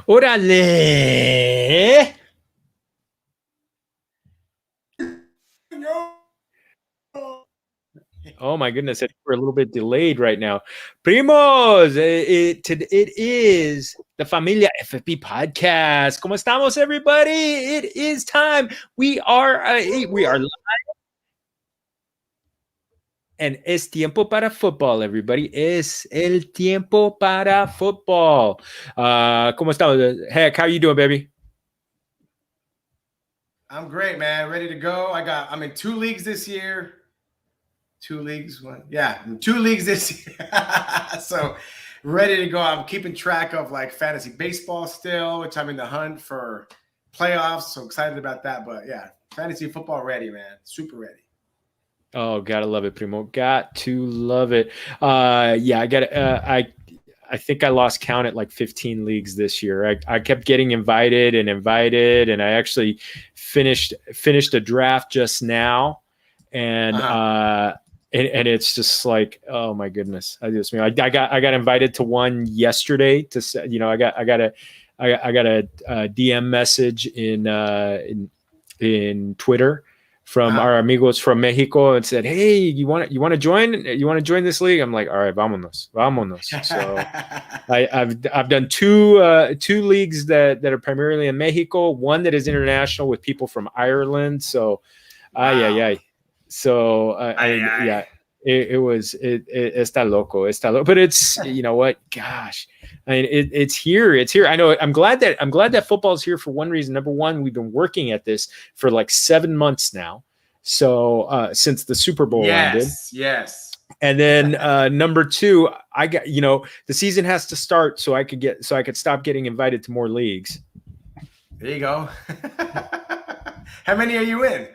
Órale. Oh my goodness, we're a little bit delayed right now. Primos, it is the Familia FFP podcast. ¿Cómo estamos, everybody? It is time. We are live. And es tiempo para football, everybody. Es el tiempo para football. ¿Cómo estamos? Heck, how you doing, baby? I'm great, man. Ready to go. I'm in 2 leagues this year. 2 leagues, one. Yeah, 2 leagues this year. So ready to go. I'm keeping track of like fantasy baseball still, which I'm in the hunt for playoffs. So excited about that. But yeah, fantasy football ready, man. Super ready. Oh, gotta love it, Primo. Got to love it. Yeah, I got. I think I lost count at like 15 leagues this year. I kept getting invited, and I actually finished a draft just now, and and it's just like, oh my goodness, I got invited to one yesterday. To I got a DM message in Twitter from our amigos from Mexico and said, "Hey, you want to join? You want to join this league?" I'm like, "All right, vámonos." So I've done two leagues that are primarily in Mexico, one that is international with people from Ireland. So, So yeah, it was está loco, but it's, you know what? Gosh, I mean, it's here. I know. I'm glad that football's here for one reason. Number one, we've been working at this for like 7 months now. So since the Super Bowl ended. Yes. And then number two, I got, the season has to start so I could stop getting invited to more leagues. There you go. How many are you in?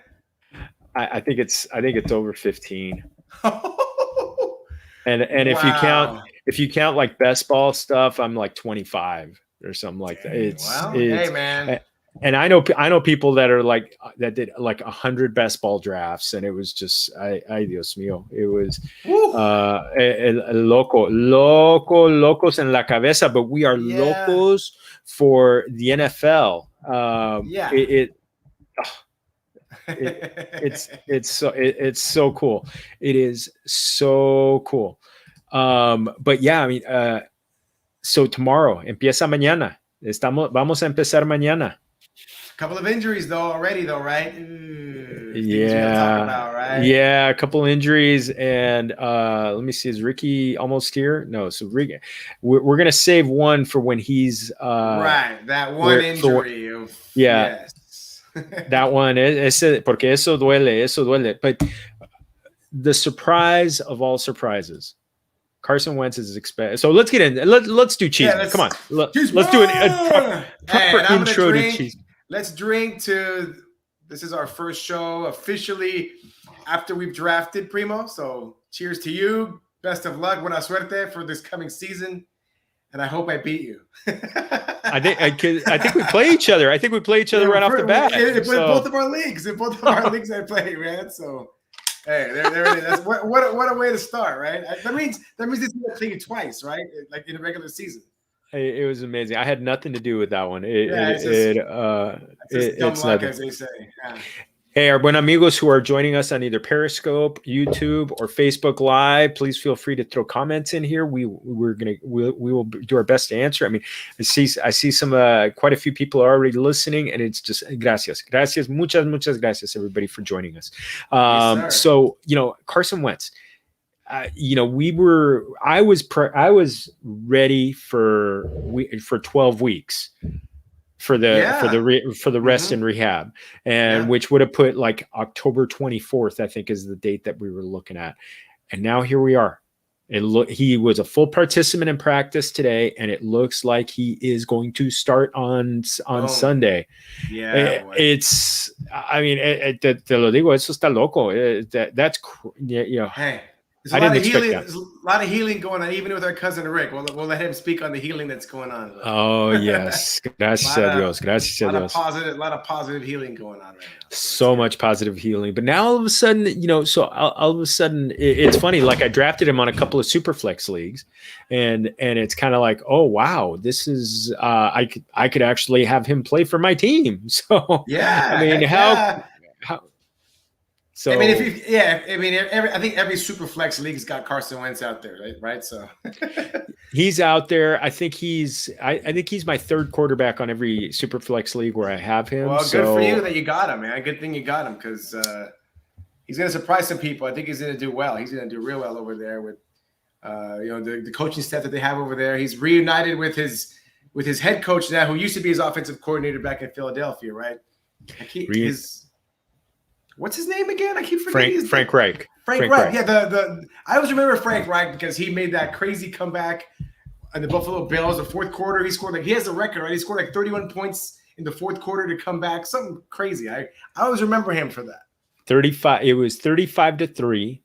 I think it's over 15. And if you count like best ball stuff, I'm like 25 or something like that. Hey man. And I know people that are like that did like 100 best ball drafts, and it was just ay Dios mío, it was locos en la cabeza. But we are locos for the NFL. It's so cool. It is so cool. But yeah, I mean, so tomorrow empieza mañana. Vamos a empezar mañana. A couple of injuries already, right? Right? Yeah, a couple injuries, and let me see, is Ricky almost here? No, so Ricky, we're gonna save one for when he's right. That one injury. Yes. That one, porque eso duele. But the surprise of all surprises, Carson Wentz is expected. So let's get in. Let's do Chisme. Yeah, come on. Let's do a proper intro to Chisme. Let's drink to. This is our first show officially after we've drafted, Primo. So cheers to you. Best of luck. Buena suerte for this coming season. And I hope I beat you. I think we play each other. I think we play each other right off the bat. Both of our leagues. In both of our leagues, I play, man. So, hey, there it is. What a way to start, right? That means this is going to play you twice, right? Like in a regular season. It was amazing. I had nothing to do with that one. It's dumb luck, as they say. Yeah. Hey, our buen amigos who are joining us on either Periscope, YouTube, or Facebook Live, please feel free to throw comments in here. We will do our best to answer. I mean, I see some quite a few people are already listening, and it's just gracias, muchas gracias everybody for joining us. Yes, so Carson Wentz. I was ready for 12 weeks. For the rest and rehab, and which would have put like October 24th, I think, is the date that we were looking at. And now here we are. He was a full participant in practice today, and it looks like he is going to start on Sunday. Yeah, I mean, te lo digo, eso está loco. That's Hey, There's a lot of healing. There's a lot of healing going on, even with our cousin Rick. We'll let him speak on the healing that's going on. Oh yes, gracias a Dios, gracias a Dios. A lot of positive healing going on right now. So much positive healing, but now all of a sudden, so all of a sudden, it's funny. Like I drafted him on a couple of Superflex leagues, and it's kind of like, oh wow, this is I could actually have him play for my team. So yeah, I mean, how. So I mean, I think every Superflex league's got Carson Wentz out there, right? So he's out there. I think he's my third quarterback on every Superflex league where I have him. Well, good for you that you got him, man. Good thing you got him because he's going to surprise some people. I think he's going to do well. He's going to do real well over there with the coaching staff that they have over there. He's reunited with his head coach now, who used to be his offensive coordinator back in Philadelphia, right? What's his name again? I keep forgetting. Frank Reich. Frank Reich. Yeah, I always remember Frank Reich because he made that crazy comeback in the Buffalo Bills. The fourth quarter, he has a record, right? He scored like 31 points in the fourth quarter to come back. Something crazy. I always remember him for that. 35. It was 35-3.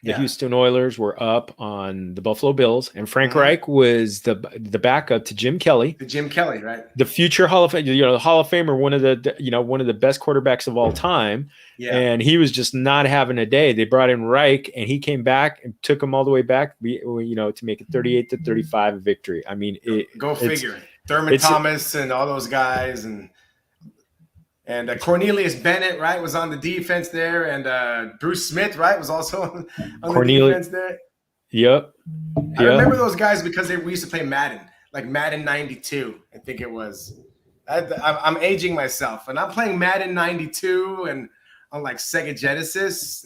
The Houston Oilers were up on the Buffalo Bills, and Frank Reich was the backup to Jim Kelly. Jim Kelly, right? The future Hall of Famer, one of the best quarterbacks of all time. Yeah. And he was just not having a day. They brought in Reich, and he came back and took him all the way back, to make it 38-35 victory. I mean, go figure. Thurman Thomas and all those guys, and Cornelius Bennett, right, was on the defense there, and Bruce Smith, right, was also on the defense there. Yep. I remember those guys because we used to play Madden, like Madden 92, I think it was. I'm aging myself, and I'm playing Madden 92, and on like Sega Genesis.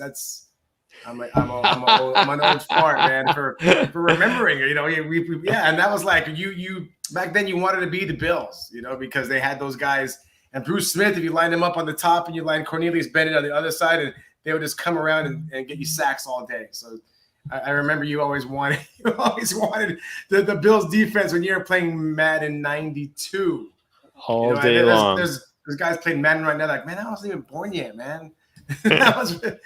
I'm an old fart, man, for remembering. And that was like you back then. You wanted to be the Bills, because they had those guys. And Bruce Smith, if you line him up on the top and you line Cornelius Bennett on the other side, and they would just come around and get you sacks all day. So I remember you always wanted the Bills defense when you were playing Madden 92. All day long. There's guys playing Madden right now like, man, I wasn't even born yet, man. Sega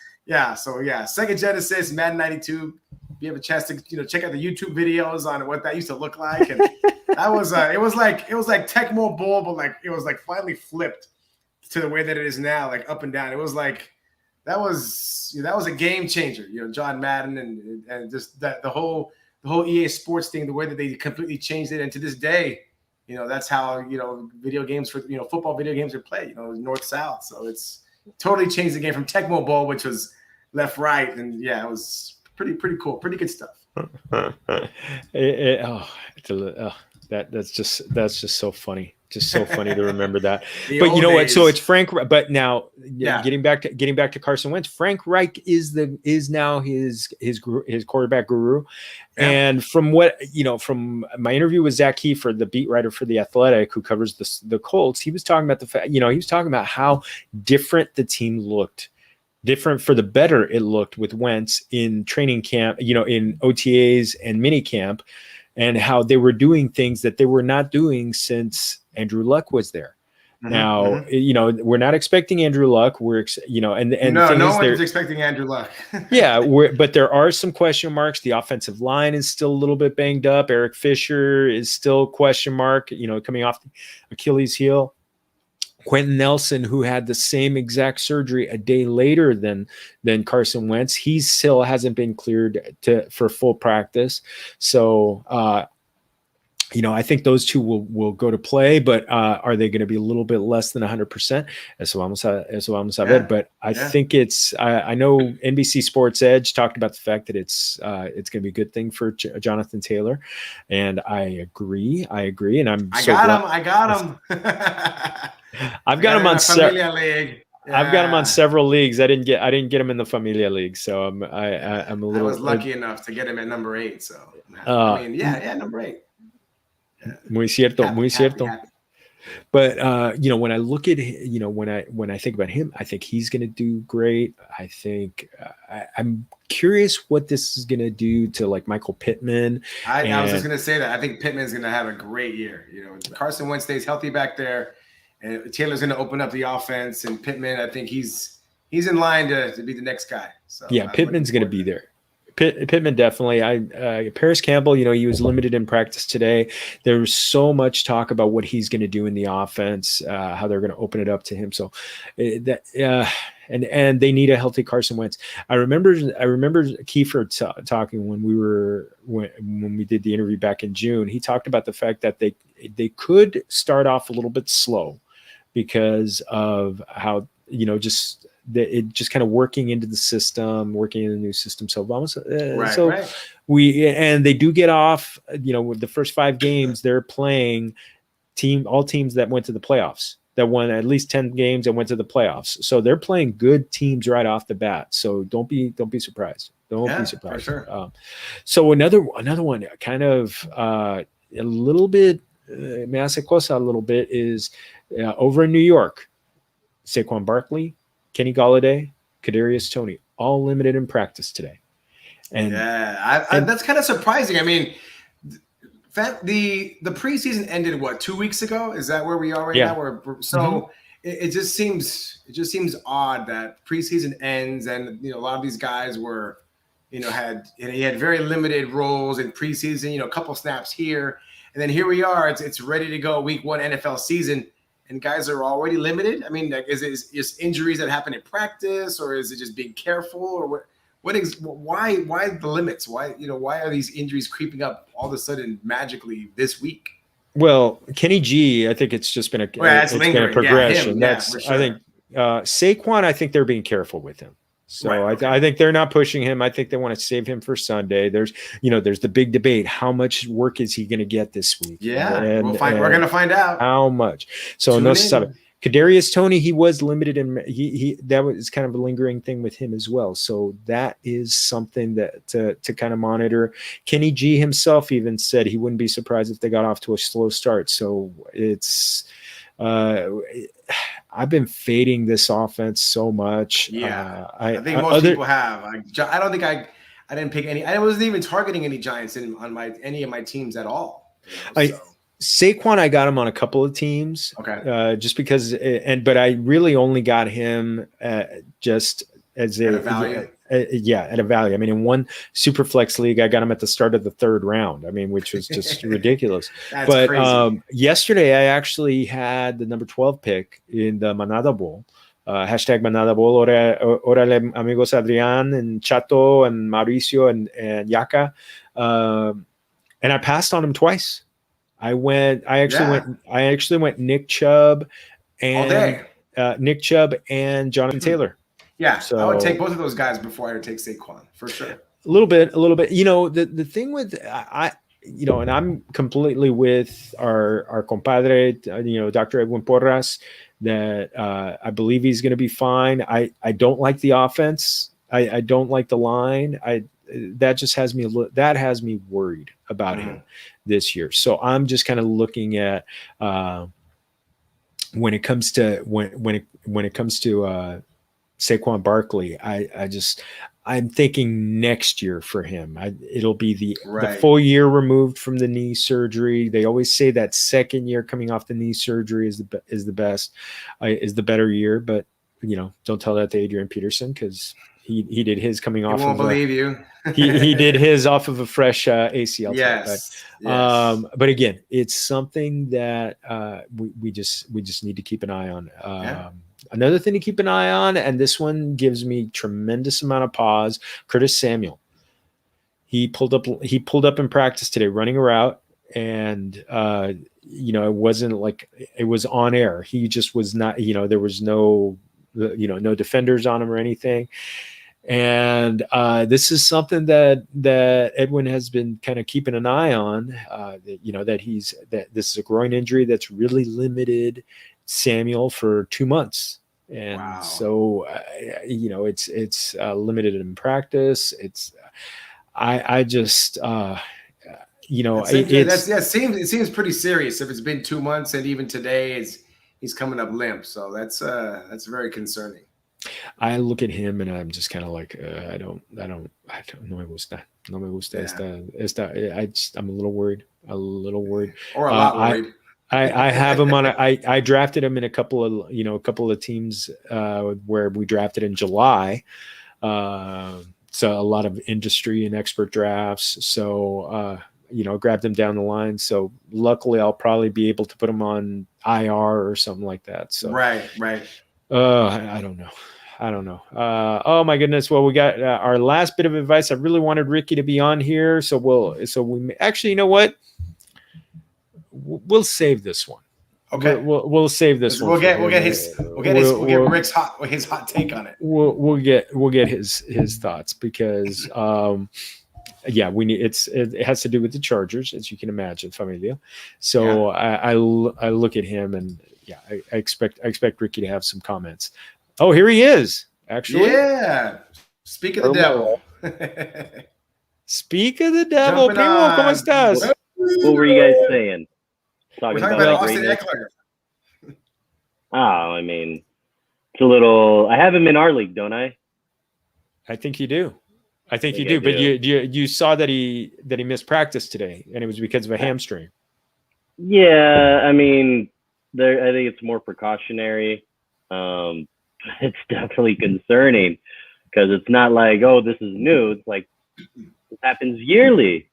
Genesis, Madden 92. If you have a chance to check out the YouTube videos on what that used to look like, and that was it was like Tecmo Bowl, but like it was like finally flipped to the way that it is now, like up and down. It was like that was a game changer, John Madden and just that the whole EA Sports thing, the way that they completely changed it, and to this day, that's how video games for football video games are played, north south. So it's totally changed the game from Tecmo Bowl, which was left right, and it was pretty cool, pretty good stuff. That's just so funny. Just so funny to remember that. But you know what? So it's Frank. But now, getting back to Carson Wentz, Frank Reich is now his quarterback guru. Yeah. And from from my interview with Zach Kiefer, the beat writer for The Athletic, who covers the Colts, he was talking about the fact, he was talking about how different the team looked. Different for the better it looked with Wentz in training camp, in OTAs and mini camp, and how they were doing things that they were not doing since Andrew Luck was there. Now, we're not expecting Andrew Luck. We're, no one's expecting Andrew Luck. But there are some question marks. The offensive line is still a little bit banged up. Eric Fisher is still question mark, coming off the Achilles heel. Quentin Nelson, who had the same exact surgery a day later than Carson Wentz, he still hasn't been cleared for full practice. So, I think those two will go to play, but are they going to be a little bit less than 100%? Eso vamos a ver. But I think I know NBC Sports Edge talked about the fact that it's going to be a good thing for Jonathan Taylor, and I agree. And I got him. I've got him on I've got him on several leagues. I didn't get him in the Familia League, so I'm a little. I was lucky enough to get him at number 8. So number 8. Muy cierto. Happy. But when I look at when I think about him, I think he's going to do great. I think I'm curious what this is going to do to like Michael Pittman. I was just going to say that I think Pittman's going to have a great year. Carson Wentz stays healthy back there, and Taylor's going to open up the offense. And Pittman, I think he's in line to be the next guy. So Pittman's going to be there. Pittman definitely. Paris Campbell, he was limited in practice today. There was so much talk about what he's going to do in the offense, how they're going to open it up to him. So and they need a healthy Carson Wentz. I remember Kiefer talking when we did the interview back in June. He talked about the fact that they could start off a little bit slow because of how just kind of working into the system, working in the new system. So and they do get off, with the first 5 games, they're playing all teams that went to the playoffs, that won at least 10 games and went to the playoffs. So they're playing good teams right off the bat. So don't be surprised. Don't be surprised. For sure. So another one kind of a little bit, me hace cosa a little bit is over in New York, Saquon Barkley, Kenny Golladay, Kadarius Toney, all limited in practice today. And that's kind of surprising. I mean, the preseason ended 2 weeks ago? Is that where we are right now? It just seems odd that preseason ends, and a lot of these guys were, he had very limited roles in preseason. A couple snaps here, and then here we are. It's ready to go. Week 1 NFL season. And guys are already limited. I mean, is it just injuries that happen in practice, or is it just being careful, or why the limits? Why are these injuries creeping up all of a sudden magically this week? Well, Kenny G, I think it's just been a progression. Yeah, for sure. I think Saquon, I think they're being careful with him. So I think they're not pushing him. I think they want to save him for Sunday. There's the big debate. How much work is he going to get this week? Yeah, we're going to find out how much. So no stuff. Kadarius Toney, he was limited, and he that was kind of a lingering thing with him as well. So that is something that to kind of monitor. Kenny G himself even said he wouldn't be surprised if they got off to a slow start. So it's. I've been fading this offense so much. Yeah, I think most people have. I don't think I didn't pick any. I wasn't even targeting any Giants on any of my teams at all. Saquon, I got him on a couple of teams. Okay. Just because, but I really only got him just as a value. At a value. I mean, in one super flex league, I got him at the start of the 3rd round. I mean, which was just ridiculous. But crazy. Yesterday, I actually had the number 12 pick in the Manada Bowl. Hashtag Manada Bowl. Orale amigos Adrian and Chato and Mauricio and Yaka. And I passed on him twice. I actually went Nick Chubb and Jonathan Taylor. Yeah, so I would take both of those guys before I would take Saquon, for sure. A little bit. The thing with and I'm completely with our compadre, Dr. Edwin Porras, that I believe he's going to be fine. I don't like the offense. I don't like the line. That has me worried about him this year. So I'm just kind of looking at when it comes to Saquon Barkley, I'm thinking next year for him. It'll be the full year removed from the knee surgery. They always say that second year coming off the knee surgery is the best, is the better year. But don't tell that to Adrian Peterson, because he did his coming off. He won't believe you. he did his off of a fresh ACL. Yes. But again, it's something that we just need to keep an eye on. Another thing to keep an eye on, and this one gives me tremendous amount of pause. Curtis Samuel. He pulled up in practice today, running a route, and it wasn't like it was on air. He just was not. There was no defenders on him or anything. And this is something that Edwin has been kind of keeping an eye on. That this is a groin injury that's really limited Samuel for 2 months. And so, it's limited in practice. It seems pretty serious if it's been 2 months, and even today he's coming up limp. So that's very concerning. I look at him and I'm just kind of like, I don't no me gusta. No me gusta I'm a little worried. Or a lot worried. I have him on I drafted him in a couple of teams where we drafted in July. So a lot of industry and expert drafts. So, grabbed him down the line. So luckily I'll probably be able to put him on IR or something like that. So, right. I don't know. Oh my goodness. Well, we got our last bit of advice. I really wanted Ricky to be on here. So we actually, you know what? We'll save this one. Okay. We'll save this one. We'll get Rick's hot take on it. We'll get his thoughts because we need it has to do with the Chargers, as you can imagine, familia. So yeah. I look at him and I expect Ricky to have some comments. Oh, here he is. Actually, yeah. Speak of the devil. Speak of the devil. Primo, ¿cómo estás? What were you guys saying? We're talking about Austin Eckler. Oh, I mean, it's a little. I have him in our league, don't I? I think you do. I think you do. But you saw that he missed practice today, and it was because of a hamstring. Yeah, I mean, I think it's more precautionary. It's definitely concerning because it's not like, oh, this is new. It's like it happens yearly.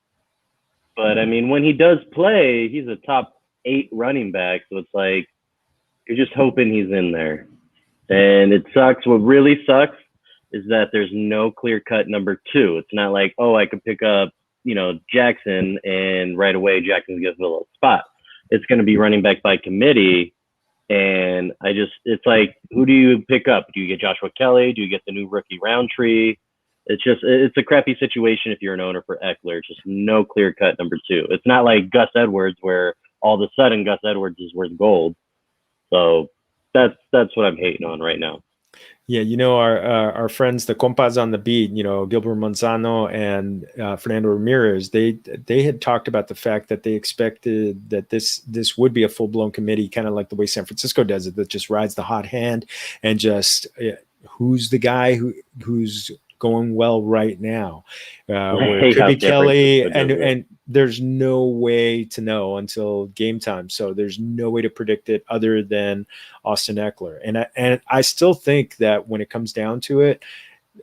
But I mean, when he does play, he's a top 8 running back. So it's like you're just hoping he's in there. And it sucks. What really sucks is that there's no clear-cut number 2. It's not like, oh, I could pick up, Jackson, and right away Jackson's going to fill a spot. It's going to be running back by committee. And it's like, who do you pick up? Do you get Joshua Kelly? Do you get the new rookie Roundtree? It's a crappy situation if you're an owner for Eckler. Just no clear-cut number 2. It's not like Gus Edwards where all of a sudden Gus Edwards is worth gold. So that's what I'm hating on right now. Yeah, our friends, the compas on the beat, Gilbert Manzano and Fernando Ramirez, they had talked about the fact that they expected that this would be a full-blown committee, kind of like the way San Francisco does it, that just rides the hot hand and just who's the guy who's going well right now. Where it could be Kelly, and there's no way to know until game time. So there's no way to predict it other than Austin Eckler. And I still think that when it comes down to it,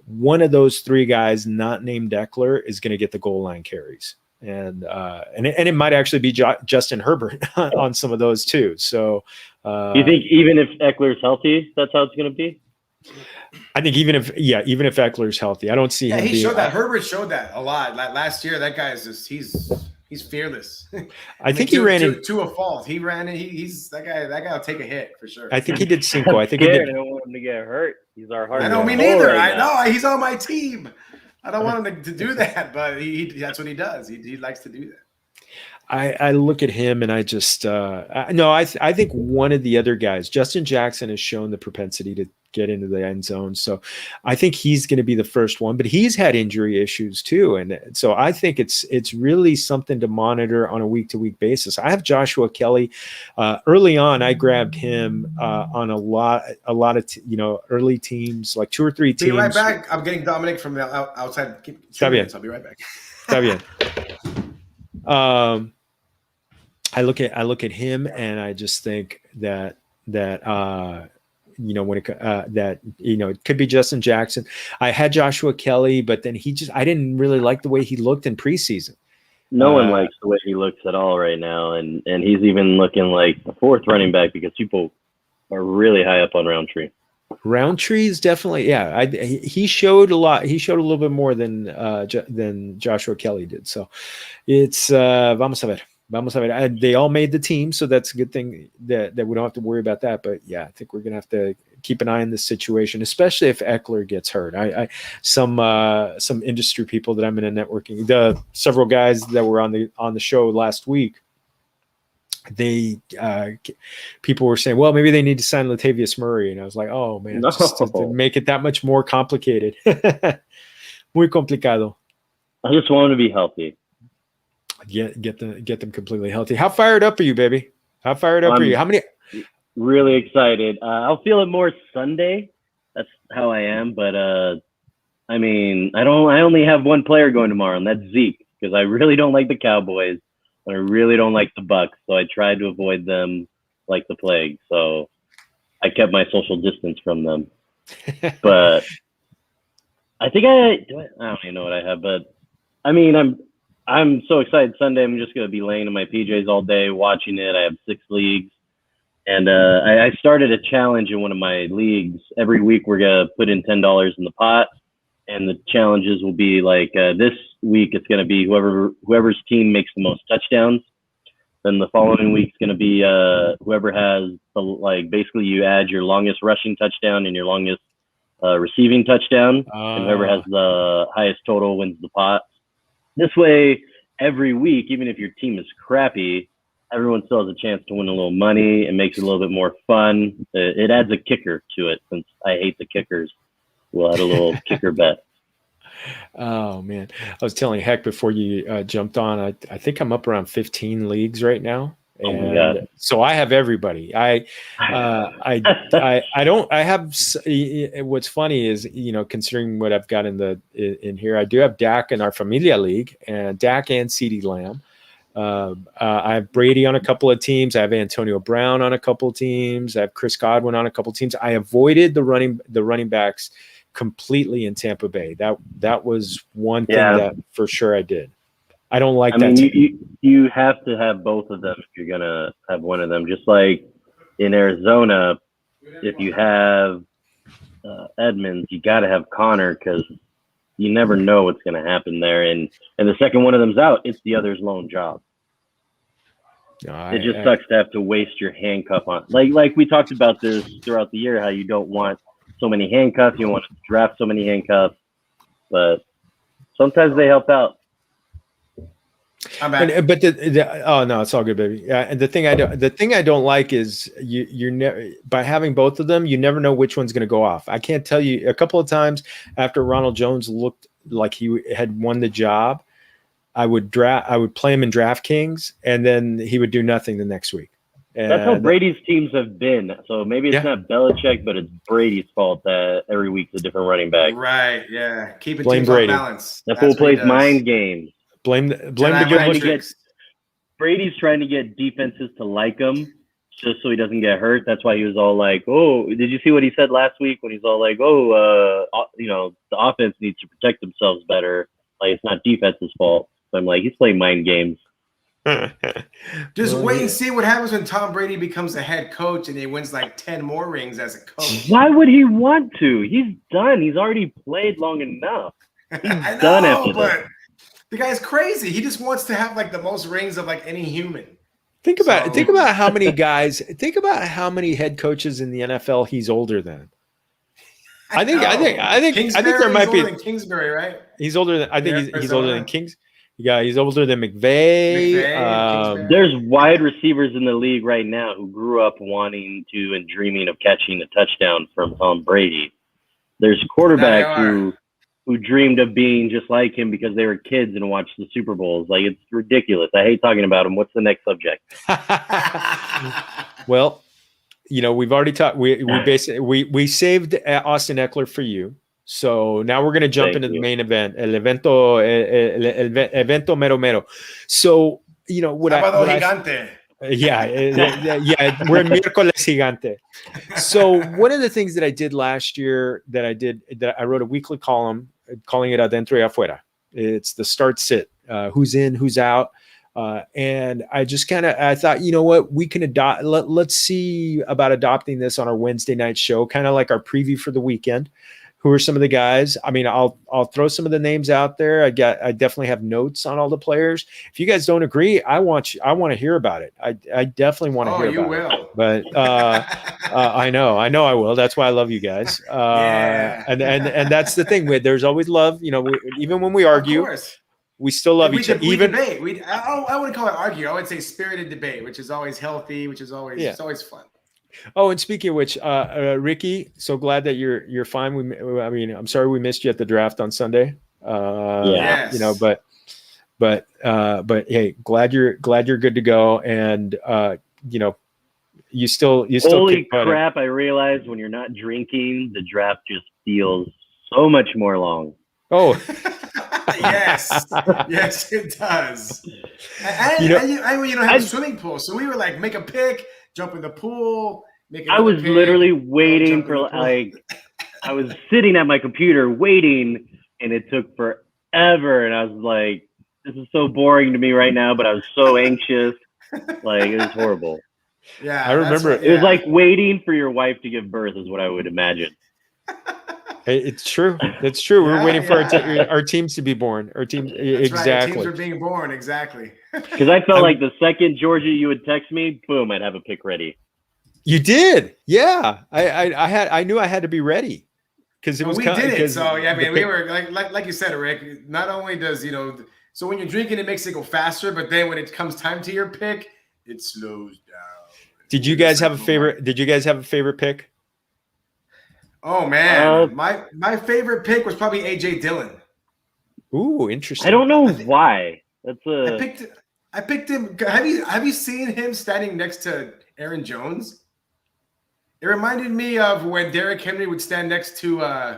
one of those 3 guys not named Eckler is going to get the goal line carries. And it might actually be Justin Herbert on some of those too. So you think even if Eckler's healthy, that's how it's going to be? I think even if Eckler's healthy, I don't see him. He showed that. Herbert showed that a lot. Like last year, that guy is just he's fearless. I think he ran to a fault. He ran. He's that guy. That guy will take a hit for sure. I think he did Cinco. I think he did. I don't want him to get hurt. He's our heart. I know, me neither. I know he's on my team. I don't want him to do that, but that's what he does. He likes to do that. I look at him and I just I think one of the other guys, Justin Jackson, has shown the propensity to get into the end zone. So I think he's going to be the first one, but he's had injury issues too. And so I think it's really something to monitor on a week-to-week basis. I have Joshua Kelly. Early on, I grabbed him on a lot of early teams, like 2 or 3 teams. Be right back. I'm getting Dominic from the outside. I'll be right back. Está bien. I look at him and I just think that when it could be Justin Jackson. I had Joshua Kelly, but then I didn't really like the way he looked in preseason. No one likes the way he looks at all right now, and he's even looking like the 4th running back because people are really high up on Roundtree. Roundtree is definitely he showed a lot. He showed a little bit more than Joshua Kelly did. So it's vamos a ver. They all made the team, so that's a good thing that we don't have to worry about that. But yeah, I think we're gonna have to keep an eye on this situation, especially if Eckler gets hurt. Some industry people that I'm in a networking, the several guys that were on the show last week, people were saying, well, maybe they need to sign Latavius Murray, and I was like, oh man, just to make it that much more complicated. Muy complicado. I just want him to be healthy. Get them completely healthy. How fired up are you, baby? How fired up are you? How many? Really excited. I'll feel it more Sunday. That's how I am. But I mean, I only have one player going tomorrow, and that's Zeke, because I really don't like the Cowboys and I really don't like the Bucks. So I tried to avoid them like the plague. So I kept my social distance from them. But I think I don't even know what I have, but I mean, I'm so excited. Sunday, I'm just gonna be laying in my PJs all day watching it. I have 6 leagues, and I started a challenge in one of my leagues. Every week, we're gonna put in $10 in the pot, and the challenges will be like this week. It's gonna be whoever's team makes the most touchdowns. Then the following week's gonna be whoever has basically you add your longest rushing touchdown and your longest receiving touchdown, and whoever has the highest total wins the pot. This way, every week, even if your team is crappy, everyone still has a chance to win a little money. It makes it a little bit more fun. It adds a kicker to it, since I hate the kickers. We'll add a little kicker bet. Oh man, I was telling Heck before you jumped on. I think I'm up around 15 leagues right now. Oh my God. So I have everybody. I don't. I have. What's funny is, considering what I've got in here, I do have Dak in our Familia League, and Dak and CeeDee Lamb. I have Brady on a couple of teams. I have Antonio Brown on a couple of teams. I have Chris Godwin on a couple of teams. I avoided the running backs completely in Tampa Bay. That was one thing that for sure I did. I don't like that. I mean, you have to have both of them if you're gonna have one of them. Just like in Arizona, if you have Edmonds, you got to have Connor, because you never know what's gonna happen there. And the second one of them's out, it's the other's lone job. It just sucks to have to waste your handcuff on. Like we talked about this throughout the year, how you don't want so many handcuffs, you don't want to draft so many handcuffs, but sometimes they help out. But oh no, it's all good, baby. Yeah, and the thing I don't like is you're never, by having both of them, you never know which one's going to go off. I can't tell you. A couple of times after Ronald Jones looked like he had won the job, I would play him in DraftKings, and then he would do nothing the next week. And that's how Brady's teams have been. So maybe it's not Belichick, but it's Brady's fault that every week's a different running back. Right? Yeah, keeping Blame teams Brady. on balance. That fool plays mind games. Blame the good Brady's trying to get defenses to like him just so he doesn't get hurt. That's why he was all like, "Oh, did you see what he said last week when he's all like, the offense needs to protect themselves better. Like, it's not defense's fault." So I'm like, he's playing mind games. Just wait and see what happens when Tom Brady becomes the head coach and he wins like 10 more rings as a coach. Why would he want to? He's done. He's already played long enough. He's done after that. The guy's crazy. He just wants to have like the most rings of like any human. Think about how many guys. Think about how many head coaches in the NFL he's older than. I think there might be Kingsbury, right? He's older than. I think he's older than Kings. Yeah, he's older than McVay. There's wide receivers in the league right now who grew up wanting to and dreaming of catching a touchdown from Tom Brady. There's quarterbacks who dreamed of being just like him because they were kids and watched the Super Bowls. Like, it's ridiculous. I hate talking about him. What's the next subject? Well, we've already talked. We saved Austin Eckler for you. So now we're going to jump into the main event, el evento mero mero. So, Gigante. Yeah, we're miércoles gigante. So one of the things that I did last year that I wrote a weekly column calling it Adentro y Afuera. It's the start sit, who's in, who's out. And I just I thought, you know what, we can adopt, let's see about adopting this on our Wednesday night show, kind of like our preview for the weekend. Who are some of the guys? I mean, I'll throw some of the names out there. I definitely have notes on all the players. If you guys don't agree, I want to hear about it. I definitely want to hear about it. But I know I will. That's why I love you guys. And that's the thing. There's always love. Even when we argue, we still love each other. Even debate. I wouldn't call it argue. I would say spirited debate, which is always healthy, which is always it's always fun. Oh, and speaking of which, Ricky, so glad that you're fine. I'm sorry we missed you at the draft on Sunday. Yes. But hey, glad you're good to go. And you still. Holy crap! I realized when you're not drinking, the draft just feels so much more long. Oh. yes, it does. And have a swimming pool, so we were like, make a pick, jump in the pool. I was literally waiting for I was sitting at my computer waiting, and it took forever. And I was like, this is so boring to me right now, but I was so anxious. Like, it was horrible. Yeah, I remember It was like waiting for your wife to give birth is what I would imagine. It's true. It's true. We're waiting for yeah. our teams to be born. Our teams, That's exactly. right. Teams are being born, exactly. Because I felt like the second, Georgia, you would text me, boom, I'd have a pick ready. You did, yeah. I knew I had to be ready because it was. We did it. So yeah, I mean, we were like you said, Rick. Not only does so when you're drinking, it makes it go faster, but then when it comes time to your pick, it slows down. Did you guys have a favorite? Did you guys have a favorite pick? Oh man, my favorite pick was probably AJ Dillon. Ooh, interesting. I don't know why. I picked him. Have you seen him standing next to Aaron Jones? It reminded me of when Derrick Henry would stand next to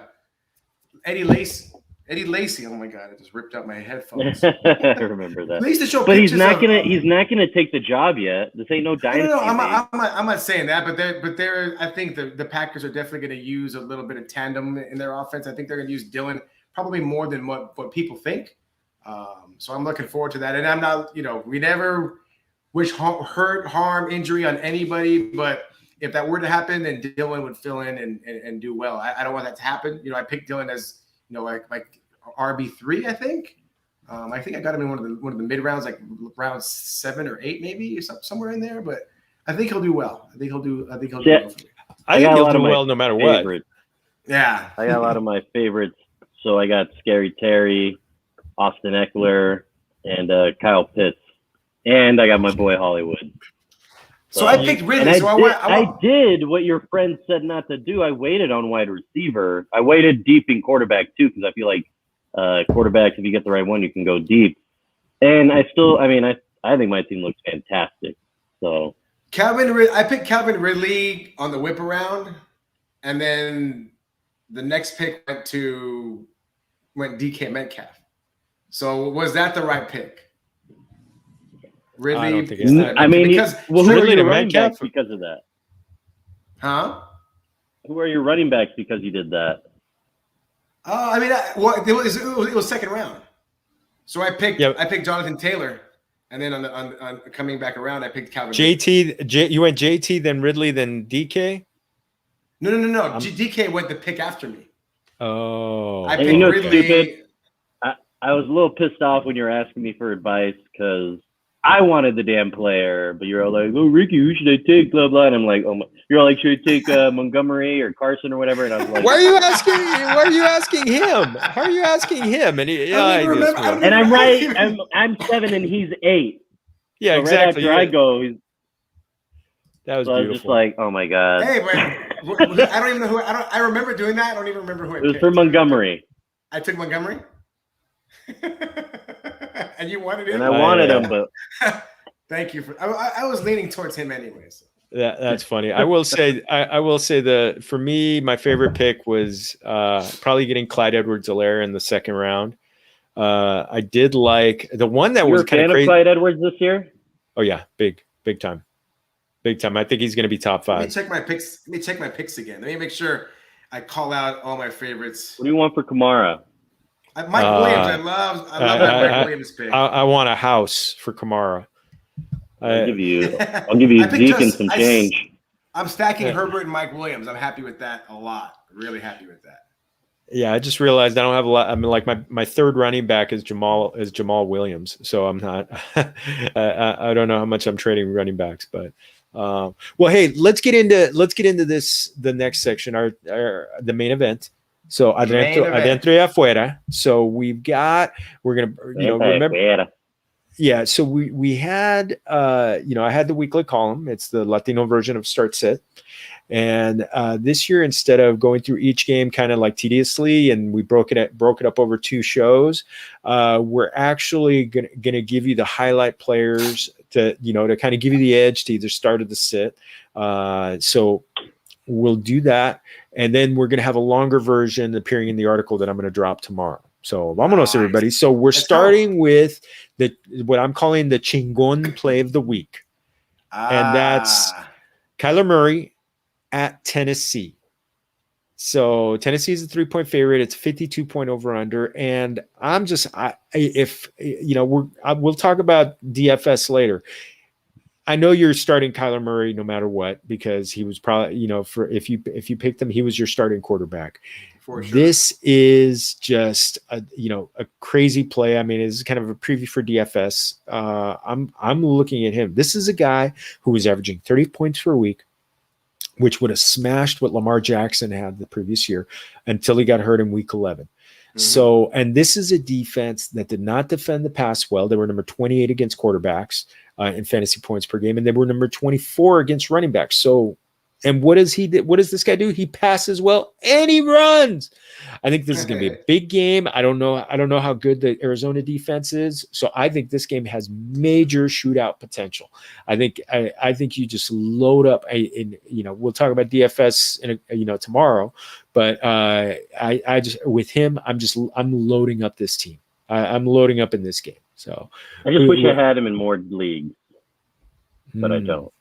Eddie Lacy. Eddie Lacy. Oh my god, I just ripped out my headphones. I remember that. They used to show but he's not of, gonna take the job yet. This ain't no dynasty. No, I'm not saying that, but they're I think the Packers are definitely going to use a little bit of tandem in their offense. I think they're going to use Dillon probably more than what people think. So I'm looking forward to that. And I'm not, we never wish hurt, harm, injury on anybody, but if that were to happen, then Dillon would fill in and do well. I don't want that to happen. I picked Dillon as like RB3, I think. I think I got him in one of the mid rounds, like round 7 or 8, maybe somewhere in there. But I think he'll do well. I think he'll do well for me. I think he'll do well no matter what. Yeah, I got a lot of my favorites. So I got Scary Terry, Austin Eckler, and Kyle Pitts, and I got my boy Hollywood. So I picked Ridley. I did what your friend said not to do. I waited on wide receiver. I waited deep in quarterback too because I feel like quarterback, if you get the right one, you can go deep. And I think my team looks fantastic. So I picked Calvin Ridley on the whip around, and then the next pick went DK Metcalf. So was that the right pick? Ridley. I don't think it's that. Who are your running backs because of that? Huh? Who are your running backs because you did that? It was second round. So I picked Jonathan Taylor, and then on coming back around, I picked Calvin. You went JT, then Ridley, then DK. No. DK went the pick after me. Oh, I picked Ridley. Stupid. I was a little pissed off when you were asking me for advice because I wanted the damn player, but you're all like, "Oh, Ricky, who should I take?" Blah blah, and I'm like, "Oh," you're all like, "Should I take Montgomery or Carson or whatever?" And I was like, "Why are you asking? Why are you asking him? How are you asking him?" And I'm right. I'm 7 and he's 8. Yeah, so exactly. Right after I go, that was beautiful. I was just like, "Oh my god." Hey, but I don't even know who. I remember doing that. I don't even remember who it was for Montgomery. I took Montgomery. And you wanted him, and I wanted him, but thank you for. I was leaning towards him anyways. That's funny. I will say for me, my favorite pick was probably getting Clyde Edwards-Helaire in the second round. I did like the one that was kind of crazy. Clyde Edwards this year? Oh yeah, big time. I think he's going to be top 5. Let me check my picks again. Let me make sure I call out all my favorites. What do you want for Kamara? Mike Williams. I love that Mike Williams pick. I want a house for Kamara. I'll give you Zeke and some change. I'm stacking Herbert and Mike Williams. I'm happy with that a lot. Really happy with that. Yeah, I just realized I don't have a lot. I mean, like my third running back is Jamal Williams. So I'm not. I don't know how much I'm trading running backs, but well, hey, let's get into the next section, the main event. So Adentro y Afuera. So we're gonna remember. Yeah, so we had I had the weekly column. It's the Latino version of Start Sit. And this year, instead of going through each game kind of like tediously, and we broke it up over 2 shows, we're actually gonna give you the highlight players to kind of give you the edge to either start or the sit. So we'll do that, and then we're gonna have a longer version appearing in the article that I'm gonna drop tomorrow. So vamonos, everybody. So we're starting with what I'm calling the Chingon play of the week, and that's Kyler Murray at Tennessee. So Tennessee's a 3-point favorite. It's 52-point over under, and I'm just if you know we'll talk about DFS later. I know you're starting Kyler Murray no matter what because he was probably for if you picked him, he was your starting quarterback. For sure. This is just a crazy play. I mean, it's kind of a preview for DFS. I'm looking at him. This is a guy who was averaging 30 points per week, which would have smashed what Lamar Jackson had the previous year until he got hurt in week 11. Mm-hmm. So, and this is a defense that did not defend the pass well. They were number 28 against quarterbacks in fantasy points per game, and they were number 24 against running backs. So, and what does this guy do? He passes well and he runs. I think this is going to be a big game. I don't know how good the Arizona defense is. So I think this game has major shootout potential. I think you just load up we'll talk about DFS tomorrow, but I just with him, I'm loading up this team. I'm loading up in this game. So I just wish I had him in more leagues, but I don't.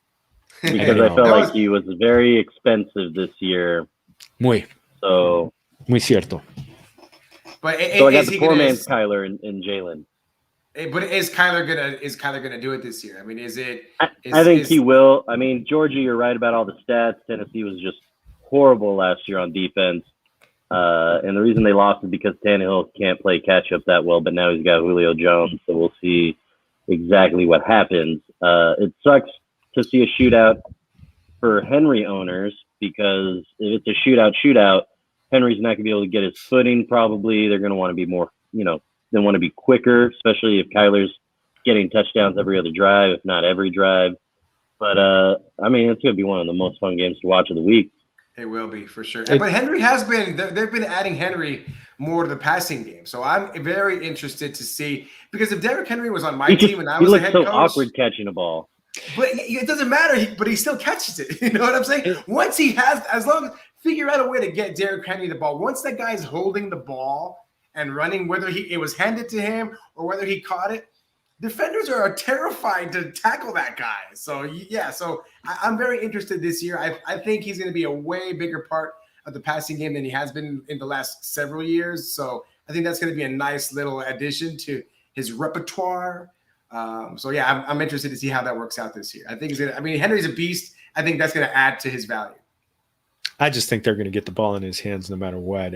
Because I felt like he was very expensive this year. Muy cierto. But so I got the poor man's Kyler and Jalen. But is Kyler gonna do it this year? I mean, I think he will. I mean, Georgia, you're right about all the stats. Tennessee was just horrible last year on defense. And the reason they lost is because Tannehill can't play catch up that well, but now he's got Julio Jones, so we'll see exactly what happens. It sucks to see a shootout for Henry owners because if it's a shootout, Henry's not going to be able to get his footing probably. They're going to want to be more, they want to be quicker, especially if Kyler's getting touchdowns every other drive, if not every drive. But, I mean, it's going to be one of the most fun games to watch of the week. It will be for sure. But Henry has been – they've been adding Henry more to the passing game. So I'm very interested to see – because if Derrick Henry was on my team and I was the head coach – he looked so awkward catching a ball. But it doesn't matter. But he still catches it. You know what I'm saying? Once he has – as long as – figure out a way to get Derrick Henry the ball. Once that guy's holding the ball and running, whether it was handed to him or whether he caught it, defenders are terrified to tackle that guy. So, yeah, I'm very interested this year. I think he's going to be a way bigger part of the passing game than he has been in the last several years. So I think that's going to be a nice little addition to his repertoire. I'm interested to see how that works out this year. I think Henry's a beast. I think that's going to add to his value. I just think they're going to get the ball in his hands no matter what.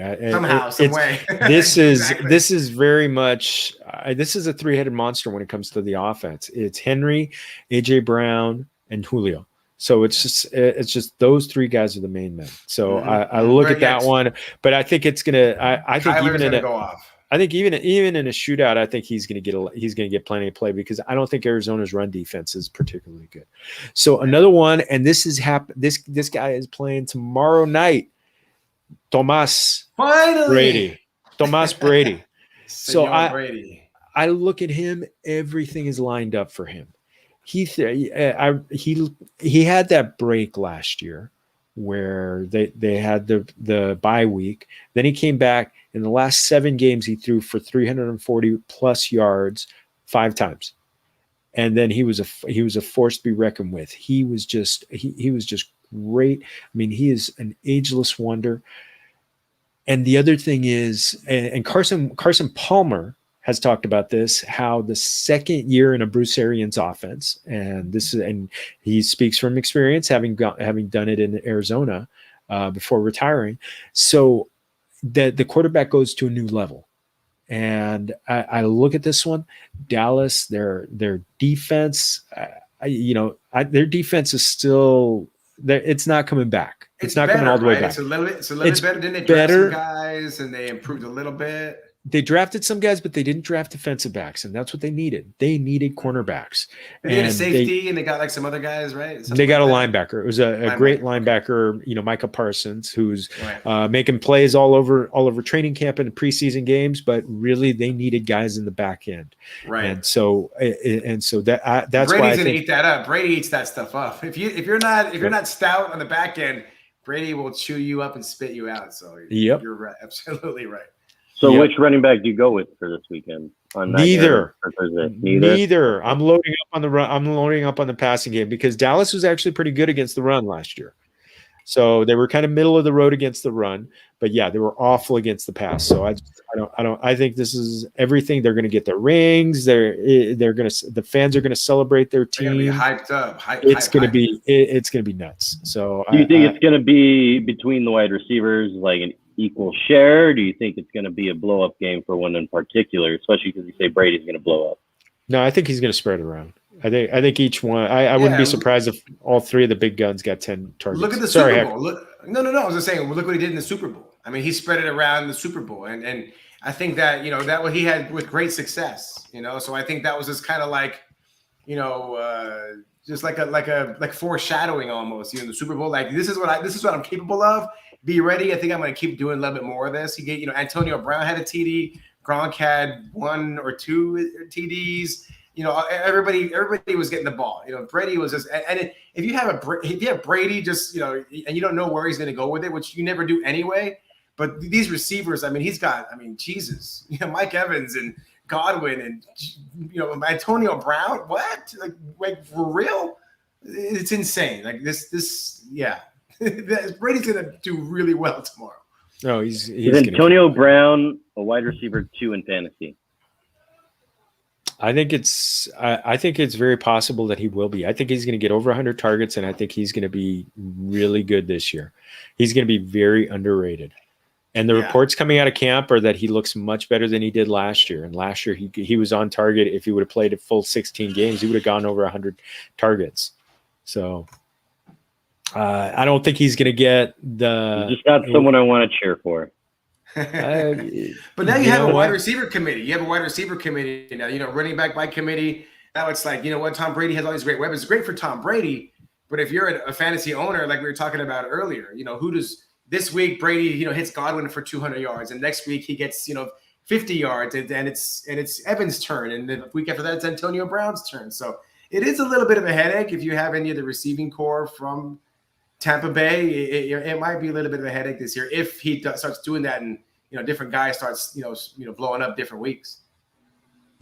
Some way. This is very much this is a three-headed monster when it comes to the offense. It's Henry, AJ Brown, and Julio. So it's just those three guys are the main men. So I look at that one, but I think it's gonna. I think Kyler's even in go off. I think even in a shootout, I think he's going to get plenty of play because I don't think Arizona's run defense is particularly good. So another one, and this guy is playing tomorrow night. Tomas Brady. So I look at him. Everything is lined up for him. He had that break last year where they had the bye week. Then he came back. In the last 7 games, he threw for 340 plus yards 5 times, and then he was a force to be reckoned with. He was just great. I mean, he is an ageless wonder. And the other thing is, and Carson Palmer has talked about this, how the second year in a Bruce Arians offense, and he speaks from experience, having done it in Arizona before retiring. So the quarterback goes to a new level. And I look at this one, Dallas, their defense, their defense is still there. It's not coming back. It's not coming all the way back. It's a little bit better. Didn't they draft some guys and they improved a little bit? They drafted some guys, but they didn't draft defensive backs, and that's what they needed. They needed cornerbacks. They had a safety, and they got like some other guys, right? They got a linebacker. It was a great linebacker, Micah Parsons, who's making plays all over training camp and preseason games, but really they needed guys in the back end. Right. And so that's Brady's why gonna eat that up. Brady eats that stuff up. If you're not stout on the back end, Brady will chew you up and spit you out. So you're right, absolutely right. So which running back do you go with for this weekend? Neither. I'm loading up on the run. I'm loading up on the passing game because Dallas was actually pretty good against the run last year. So they were kind of middle of the road against the run, but yeah, they were awful against the pass. So I think this is everything. They're going to get their rings. The fans are going to celebrate their They're going to be team. hyped up. It's going to be nuts. So do you think it's going to be between the wide receivers, like an equal share? Or do you think it's going to be a blow up game for one in particular, especially because you say Brady's going to blow up? No, I think he's going to spread it around. I think each one. I wouldn't be surprised if all three of the big guns got 10 targets. Look at the Super Bowl. No. I was just saying. Look what he did in the Super Bowl. I mean, he spread it around the Super Bowl, and I think that that what he had with great success. So I think that was just kind of like, just like foreshadowing almost. The Super Bowl. Like this is what I'm capable of. Be ready. I think I'm going to keep doing a little bit more of this. He gave Antonio Brown had a TD. Gronk had 1 or 2 TDs. Everybody was getting the ball. Brady was just, and if you have Brady just, and you don't know where he's going to go with it, which you never do anyway. But these receivers, he's got, Jesus, Mike Evans and Godwin and, Antonio Brown. What? Like for real? It's insane. Like this, yeah. Brady's going to do really well tomorrow. No, he's Antonio Brown, a wide receiver 2 in fantasy. I think it's very possible that he will be. I think he's going to get over 100 targets, and I think he's going to be really good this year. He's going to be very underrated. And the reports coming out of camp are that he looks much better than he did last year. And last year he was on target. If he would have played a full 16 games, he would have gone over 100 targets. So I don't think he's going to get the. You just got someone I want to cheer for. But now you have a wide receiver committee. You have a wide receiver committee now. Running back by committee. Now it's like, Tom Brady has all these great weapons. It's great for Tom Brady, but if you're a fantasy owner, like we were talking about earlier, who does this week Brady hits Godwin for 200 yards, and next week he gets 50 yards, and it's Evans' turn, and the week after that it's Antonio Brown's turn. So it is a little bit of a headache if you have any of the receiving core from Tampa Bay. It might be a little bit of a headache this year if he starts doing that, and different guys starts blowing up different weeks.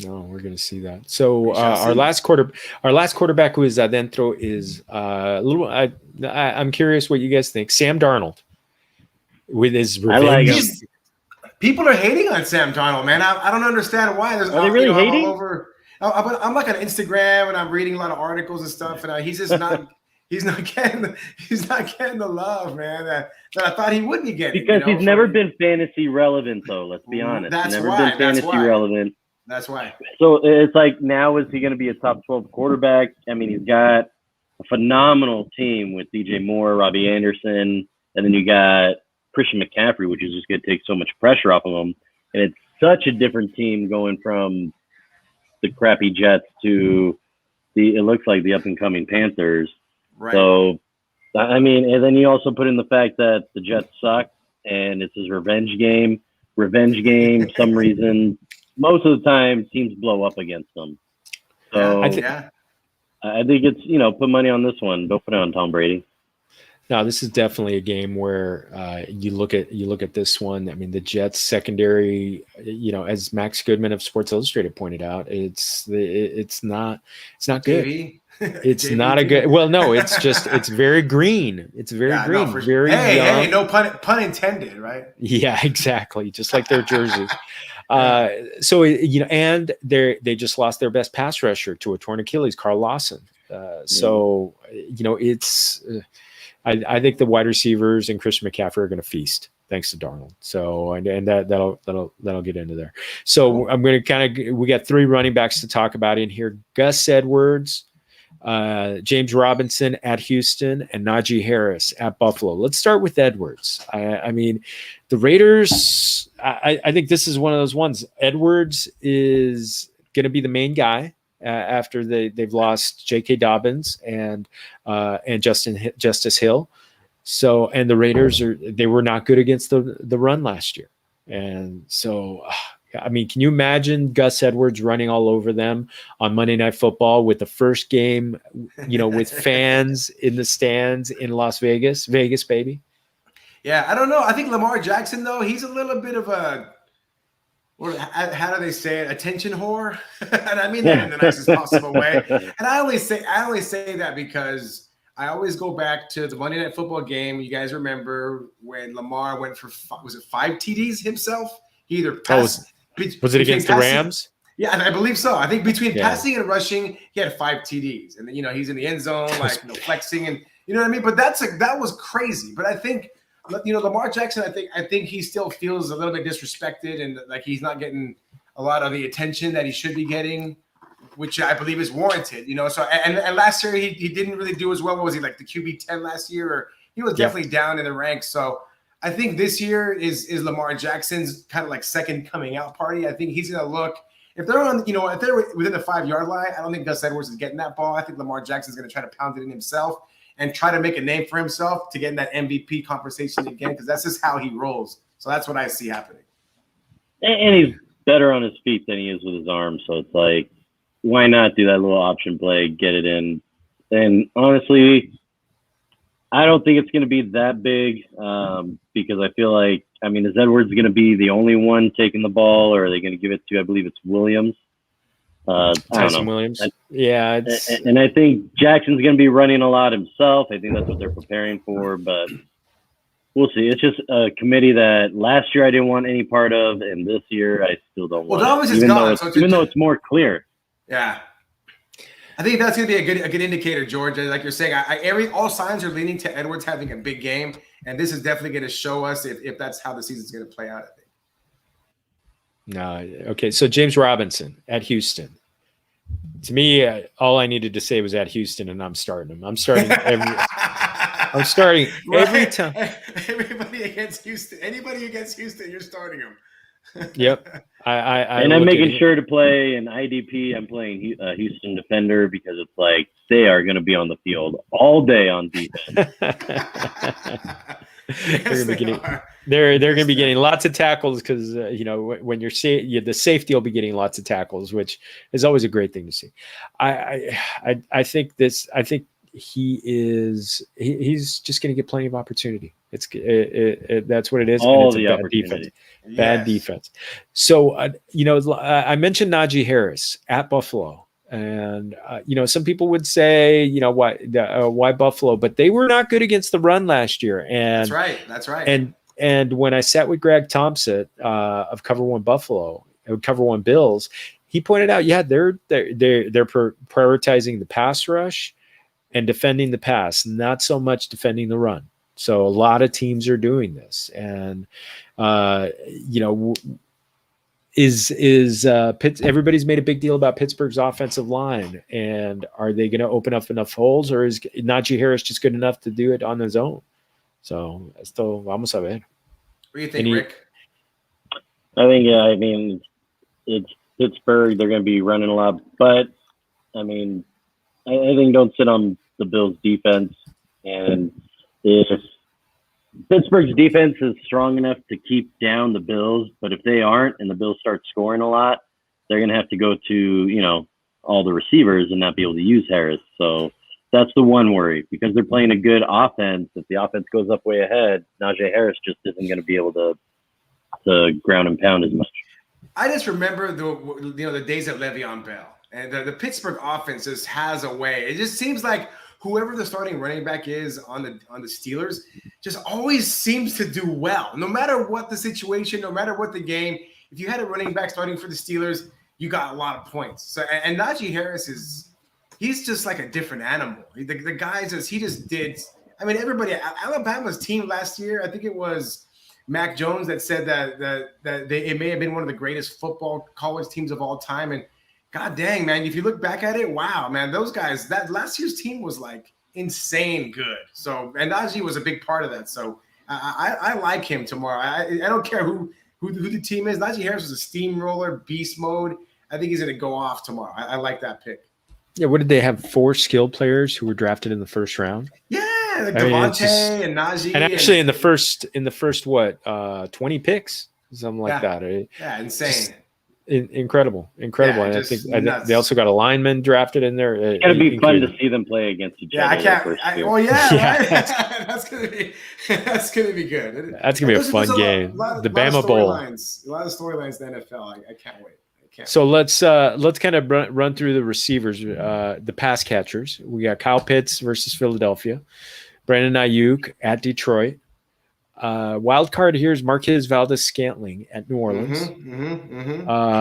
No, we're going to see that. So our last quarterback who is Adentro is a little. I'm curious what you guys think. Sam Darnold with his revenge. I like him. People are hating on Sam Darnold, man. I don't understand why. Are they really hating? All over. I'm like on Instagram and I'm reading a lot of articles and stuff, and he's just not. He's not getting the love, man, that I thought he would be getting. Because he's never been fantasy relevant, though. Let's be honest. That's never why. been fantasy relevant. That's why. So it's like, now is he going to be a top 12 quarterback? He's got a phenomenal team with DJ Moore, Robbie Anderson, and then you got Christian McCaffrey, which is just going to take so much pressure off of him. And it's such a different team going from the crappy Jets to it looks like the up and coming Panthers. Right. So, and then you also put in the fact that the Jets suck and it's his revenge game. Some reason, most of the time teams blow up against them. So I think it's, put money on this one. Don't put it on Tom Brady. No, this is definitely a game where you look at this one. The Jets secondary, as Max Goodman of Sports Illustrated pointed out, it's not good. JV? It's JV not a good. Well, no, it's very green. It's very green. No, very young. Hey, no pun intended, right? Yeah, exactly. Just like their jerseys. So and they just lost their best pass rusher to a torn Achilles, Carl Lawson. So it's. I think the wide receivers and Christian McCaffrey are going to feast thanks to Darnold. So and that'll get into there. So I'm going to we got 3 running backs to talk about in here: Gus Edwards, James Robinson at Houston, and Najee Harris at Buffalo. Let's start with Edwards. The Raiders. I think this is one of those ones. Edwards is going to be the main guy. After they've lost J.K. Dobbins and Justice Hill, and the Raiders they were not good against the run last year, and so can you imagine Gus Edwards running all over them on Monday Night Football with the first game, with fans in the stands in Las Vegas, baby? Yeah, I don't know. I think Lamar Jackson though, he's a little bit of a. Or how do they say it? Attention whore, and I mean that in the nicest possible way. And I only say that because I always go back to the Monday Night Football game. You guys remember when Lamar went for, was it 5 TDs himself? He either passed. Was it against the Rams? Yeah, and I believe so. I think between passing and rushing, he had 5 TDs. And then, he's in the end zone, like, flexing and, you know what I mean? But that was crazy. But I think, Lamar Jackson, I think he still feels a little bit disrespected and like he's not getting a lot of the attention that he should be getting, which I believe is warranted, So, and last year he didn't really do as well. What was he, like the QB 10 last year? Or he was definitely down in the ranks. So I think this year is Lamar Jackson's kind of like second coming out party. I think he's going to look, if they're on, if they're within the 5-yard line, I don't think Gus Edwards is getting that ball. I think Lamar Jackson's going to try to pound it in himself and try to make a name for himself to get in that MVP conversation again, because that's just how he rolls. So that's what I see happening. And he's better on his feet than he is with his arms. So it's like, why not do that little option play, get it in? And honestly, I don't think it's going to be that big because I feel like, is Edwards going to be the only one taking the ball, or are they going to give it to, I believe it's Williams? Tyson Williams. Yeah. And I think Jackson's going to be running a lot himself. I think that's what they're preparing for, but we'll see. It's just a committee that last year I didn't want any part of, and this year I still don't want it. Even though it's more clear. Yeah. I think that's going to be a good indicator, George. Like you're saying, all signs are leaning to Edwards having a big game, and this is definitely going to show us if that's how the season's going to play out, I think. No. Okay, so James Robinson at Houston. To me, all I needed to say was at Houston, and I'm starting him. I'm starting every time. Everybody against Houston. Anybody against Houston, you're starting them. Yep. I'm making sure to play an IDP. I'm playing Houston defender because it's like they are going to be on the field all day on defense. They're going to be getting lots of tackles because when you're the safety will be getting lots of tackles, which is always a great thing to see. I think he's just going to get plenty of opportunity. That's what it is. All and it's the a bad defense. Bad defense. So I mentioned Najee Harris at Buffalo. And, some people would say, why Buffalo? But they were not good against the run last year. And That's right. And when I sat with Greg Thompson of Cover One Bills, he pointed out, they're prioritizing the pass rush and defending the pass, not so much defending the run. So a lot of teams are doing this. And, everybody's made a big deal about Pittsburgh's offensive line, and are they going to open up enough holes, or is Najee Harris just good enough to do it on his own? So esto vamos a ver. What do you think, Rick? I think it's Pittsburgh. They're going to be running a lot, but I think don't sit on the Bills' defense, and if Pittsburgh's defense is strong enough to keep down the Bills, but if they aren't and the Bills start scoring a lot, they're going to have to go to, all the receivers and not be able to use Harris. So that's the one worry, because they're playing a good offense. If the offense goes up way ahead, Najee Harris just isn't going to be able to ground and pound as much. I just remember the days of Le'Veon Bell, and the Pittsburgh offense just has a way. It just seems like whoever the starting running back is on the Steelers just always seems to do well. No matter what the situation, no matter what the game, if you had a running back starting for the Steelers, you got a lot of points. So, and Najee Harris he's just like a different animal. The guy everybody, Alabama's team last year, I think it was Mac Jones that said that it may have been one of the greatest football college teams of all time. And God dang, man, if you look back at it, wow, man, those guys, that last year's team was like insane good. So, and Najee was a big part of that. So I like him tomorrow. I don't care who the team is. Najee Harris was a steamroller, beast mode. I think he's going to go off tomorrow. I like that pick. Yeah, what did they have? 4 skilled players who were drafted in the first round? Yeah, like Devonta and Najee. And actually in the first 20 picks, something like that. Right? Yeah, insane. Incredible. Yeah, and I think they also got a lineman drafted in there. It's going to be fun to see them play against each other. Right? That's going to be good. That's going to be a fun game. The Bama Bowl. A lot of storylines in the NFL. I can't wait. So let's kind of run through the receivers, the pass catchers. We got Kyle Pitts versus Philadelphia, Brandon Ayuk at Detroit. Wild card here is Marquez Valdes-Scantling at New Orleans.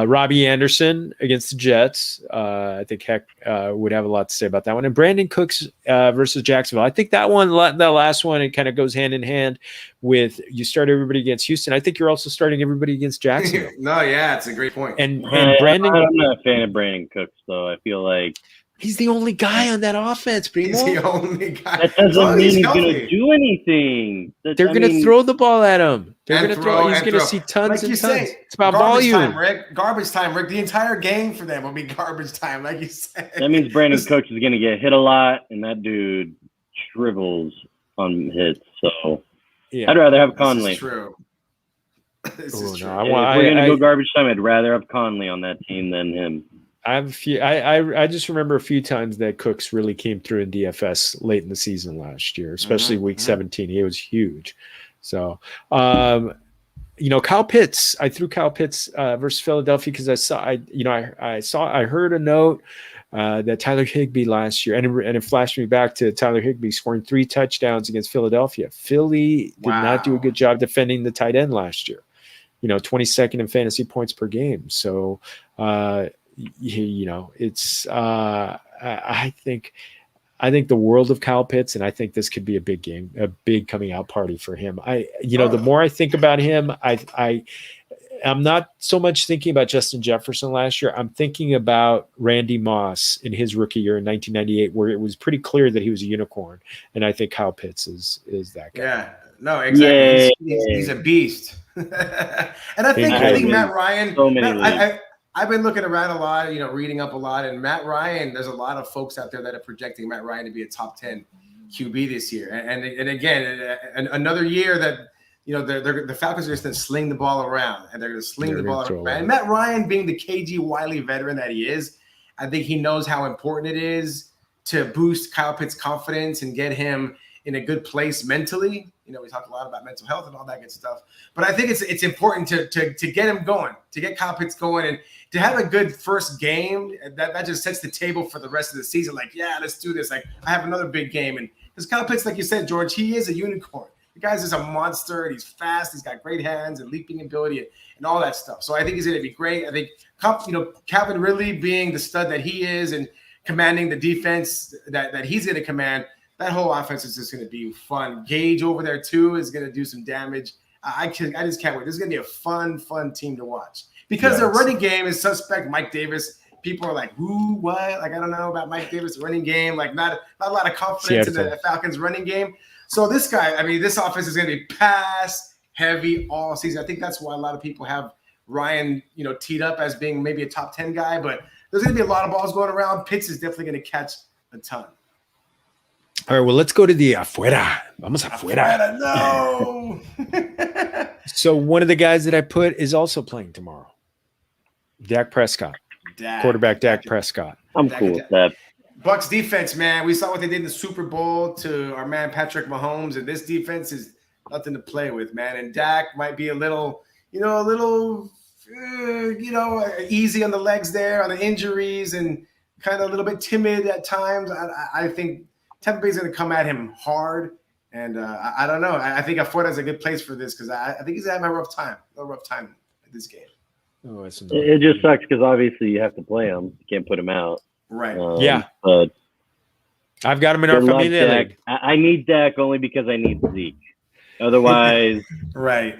Robbie Anderson against the Jets. I think Heck would have a lot to say about that one. And Brandon Cooks versus Jacksonville. I think that one, that last one, it kind of goes hand in hand with you start everybody against Houston. I think you're also starting everybody against Jacksonville. No, yeah, it's a great point. And Brandon, I'm not a fan of Brandon Cooks, though. I feel like he's the only guy on that offense, Primo. He's the only guy. That doesn't mean he's going to do anything. They're going to throw the ball at him. They're going to throw. He's going to see tons and tons. It's about volume. Time, Rick. Garbage time, Rick. The entire game for them will be garbage time, like you said. That means Brandon Cooks is going to get hit a lot, and that dude shrivels on hits. So yeah. I'd rather have Conley. This is true. This is true. If we're going to go garbage time, I'd rather have Conley on that team than him. I have a few. I just remember a few times that Cooks really came through in DFS late in the season last year, especially week 17. He was huge. So, Kyle Pitts. I threw Kyle Pitts versus Philadelphia because I heard a note that Tyler Higbee last year, and it flashed me back to Tyler Higbee scoring 3 touchdowns against Philadelphia. Philly did not do a good job defending the tight end last year. 22nd in fantasy points per game. So. It's I think the world of Kyle Pitts, and I think this could be a big game, a big coming out party for him. The more I think about him, I'm not so much thinking about Justin Jefferson last year. I'm thinking about Randy Moss in his rookie year in 1998, where it was pretty clear that he was a unicorn, and I think Kyle Pitts is that guy. Yeah, no, exactly. He's a beast, and I think Matt Ryan. I've been looking around a lot, reading up a lot, and Matt Ryan, there's a lot of folks out there that are projecting Matt Ryan to be a top 10 QB this year. And again, another year that, the Falcons are just going to sling the ball around, and they're going to sling the ball around. And Matt Ryan, being the KG Wiley veteran that he is, I think he knows how important it is to boost Kyle Pitts' confidence and get him in a good place mentally. We talk a lot about mental health and all that good stuff, but I think it's important to get him going, to get Kyle Pitts going, and to have a good first game. That just sets the table for the rest of the season. Like, yeah, let's do this. Like, I have another big game, and because Kyle Pitts, like you said, George, he is a unicorn. The guy's just a monster, and he's fast. He's got great hands and leaping ability and all that stuff. So I think he's going to be great. I think Calvin Ridley being the stud that he is and commanding the defense that he's going to command. That whole offense is just going to be fun. Gage over there, too, is going to do some damage. I just can't wait. This is going to be a fun team to watch. Because their running game is suspect. Mike Davis, people are like, who, what? Like, I don't know about Mike Davis' running game. Like, not a lot of confidence in the Falcons' running game. So this guy, this offense is going to be pass-heavy all season. I think that's why a lot of people have Ryan, teed up as being maybe a top 10 guy. But there's going to be a lot of balls going around. Pitts is definitely going to catch a ton. All right, well, let's go to the afuera. Vamos afuera. No. So one of the guys that I put is also playing tomorrow. Dak Prescott. Quarterback Dak Prescott. I'm cool with that. Bucs defense, man. We saw what they did in the Super Bowl to our man Patrick Mahomes, and this defense is nothing to play with, man. And Dak might be a little easy on the legs there, on the injuries, and kind of a little bit timid at times. I think Tampa Bay's going to come at him hard, and I don't know. I think Afuera is a good place for this because I think he's having a rough time at this game. Oh, it just sucks because obviously you have to play him. You can't put him out. Right. But I've got him in our familia league. I need Dak only because I need Zeke. Otherwise, right.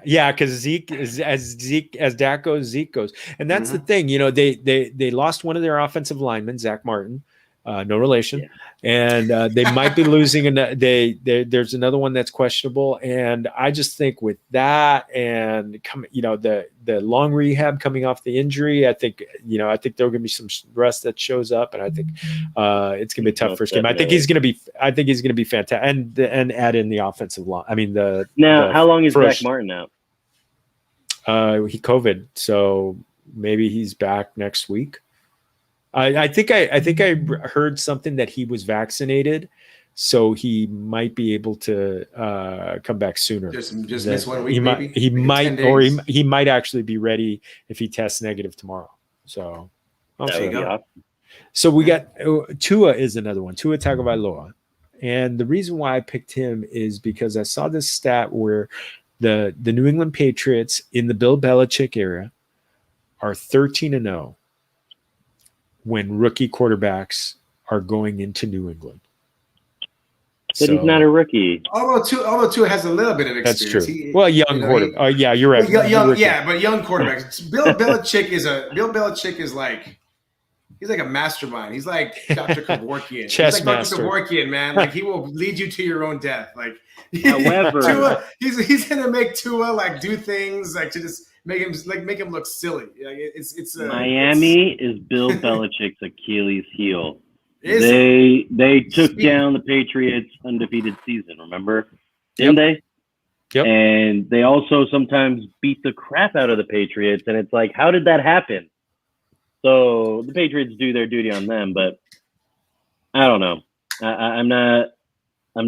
Yeah, because Zeke as Dak goes, Zeke goes, and that's the thing. They lost one of their offensive linemen, Zach Martin. No relation, and they might be losing. There's another one that's questionable, and I just think with that and the long rehab coming off the injury, I think there going to be some rest that shows up, and I think it's going to be a tough first game. I think he's going to be fantastic, and add in the offensive line. How long is Zach Martin out? He COVID, so maybe he's back next week. I think I heard something that he was vaccinated, so he might be able to come back sooner. Just miss 1 week, maybe. He might actually be ready if he tests negative tomorrow. So, there you go. So we got Tua is another one. Tua Tagovailoa, and the reason why I picked him is because I saw this stat where the New England Patriots in the Bill Belichick era are 13-0 when rookie quarterbacks are going into New England. But he's not a rookie. Although Tua has a little bit of experience. That's true. Young quarterback. Yeah, you're right. But young quarterbacks. Bill Belichick is like, he's like a mastermind. He's like Dr. Kevorkian. Chess he's like master. Dr. Kevorkian, man. Like he will lead you to your own death. Like, however, Tua, he's gonna make Tua like do things like to just make him look silly. Like it's Miami is Bill Belichick's Achilles heel. Is They took down the Patriots' undefeated season, remember? Didn't they? Yep. And they also sometimes beat the crap out of the Patriots, and it's like, how did that happen? So the Patriots do their duty on them, but I don't know. I'm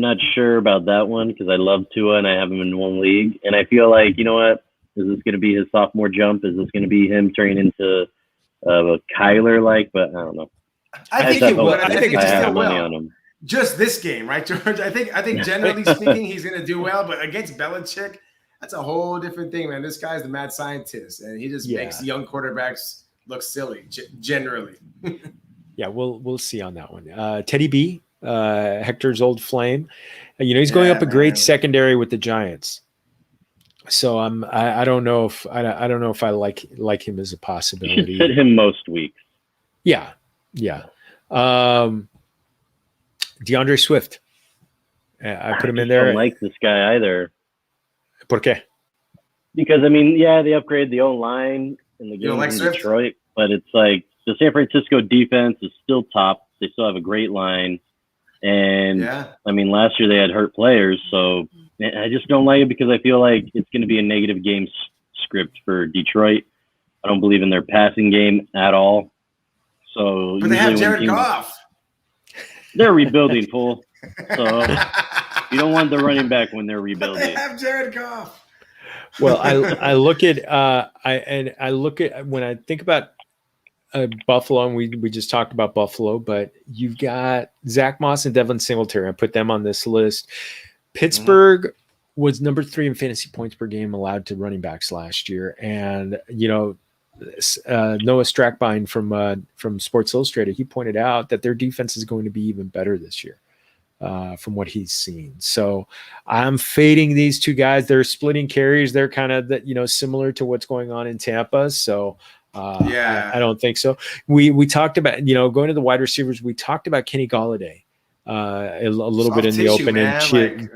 not sure about that one because I love Tua and I have him in one league, and I feel like, you know what? Is this going to be his sophomore jump? Is this going to be him turning into a Kyler-like? But I don't know. I think he will. I think it's still money well. on him. Just this game, right, George? I think generally speaking, he's going to do well, but against Belichick, that's a whole different thing, man. This guy's the mad scientist, and he just makes young quarterbacks look silly, generally. Yeah, we'll see on that one. Teddy B, Hector's old flame. He's going up a great secondary with the Giants. So I don't know if I like him as a possibility. You should sit him most weeks. Yeah. DeAndre Swift. I put him in there. I don't like this guy either. ¿Por qué? Because they upgraded the O-line in the game in Detroit, but it's like the San Francisco defense is still top. They still have a great line. And last year they had hurt players, so I just don't like it because I feel like it's going to be a negative game script for Detroit. I don't believe in their passing game at all. So, but they have Jared Goff. They're rebuilding, fool. So you don't want the running back when they're rebuilding. But they have Jared Goff. Well, I look at when I think about Buffalo, and we just talked about Buffalo, but you've got Zach Moss and Devin Singletary. I put them on this list. Pittsburgh was number 3 in fantasy points per game allowed to running backs last year, and Noah Strackbine from Sports Illustrated, he pointed out that their defense is going to be even better this year from what he's seen. So I'm fading these two guys. They're splitting carries. They're kind of similar to what's going on in Tampa. So I don't think so. We talked about going to the wide receivers. We talked about Kenny Golladay a little bit in the open, and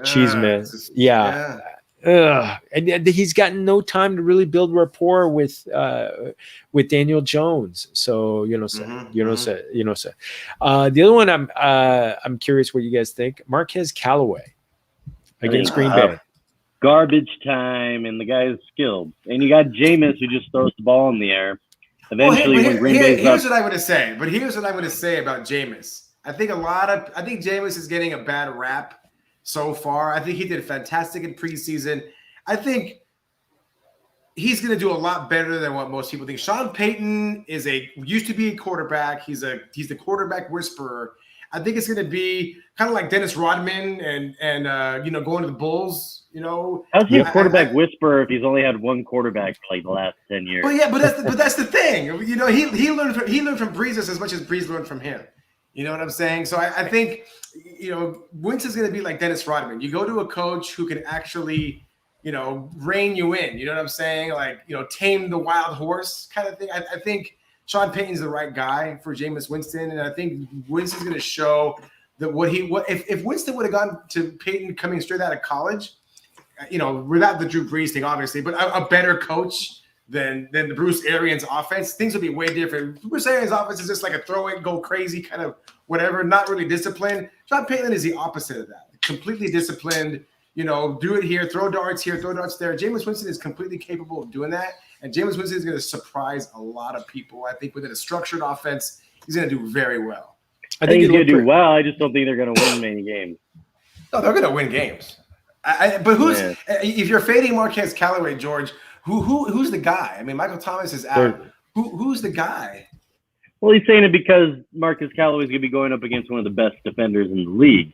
Chisme. And he's gotten no time to really build rapport with Daniel Jones. So the other one I'm curious what you guys think. Marquez Callaway against Green Bay. Garbage time, and the guy is skilled. And you got Jameis who just throws the ball in the air. Eventually, when Green Bay's here's what I'm going to say. But here's what I'm going to say about Jameis. I think Jameis is getting a bad rap so far. I think he did fantastic in preseason. I think he's going to do a lot better than what most people think. Sean Payton used to be a quarterback. He's the quarterback whisperer. I think it's going to be kind of like Dennis Rodman and going to the Bulls. How's he a quarterback whisperer if he's only had one quarterback for like the last 10 years? Well, yeah, but that's the thing. He learned from Breeze as much as Breeze learned from him. You know what I'm saying? So I think, Winston's going to be like Dennis Rodman. You go to a coach who can actually, rein you in. You know what I'm saying? Like, tame the wild horse kind of thing. I think Sean Payton's the right guy for Jameis Winston, and I think Winston's going to show that if Winston would have gone to Payton coming straight out of college, without the Drew Brees thing, obviously, but a better coach than the Bruce Arians offense, things would be way different. Bruce Arians offense is just like a throw it, go crazy kind of whatever, not really disciplined. Sean Payton is the opposite of that. Completely disciplined, do it here, throw darts here, throw darts there. Jameis Winston is completely capable of doing that. And Jameis Winston is going to surprise a lot of people. I think within a structured offense, he's going to do very well. I think he's he going to looked do well. I just don't think they're going to win many games. No, they're going to win games. But if you're fading Marquez Callaway, George, who's the guy? I mean, Michael Thomas is out. Who's the guy? Well, he's saying it because Marcus Callaway's going to be going up against one of the best defenders in the league.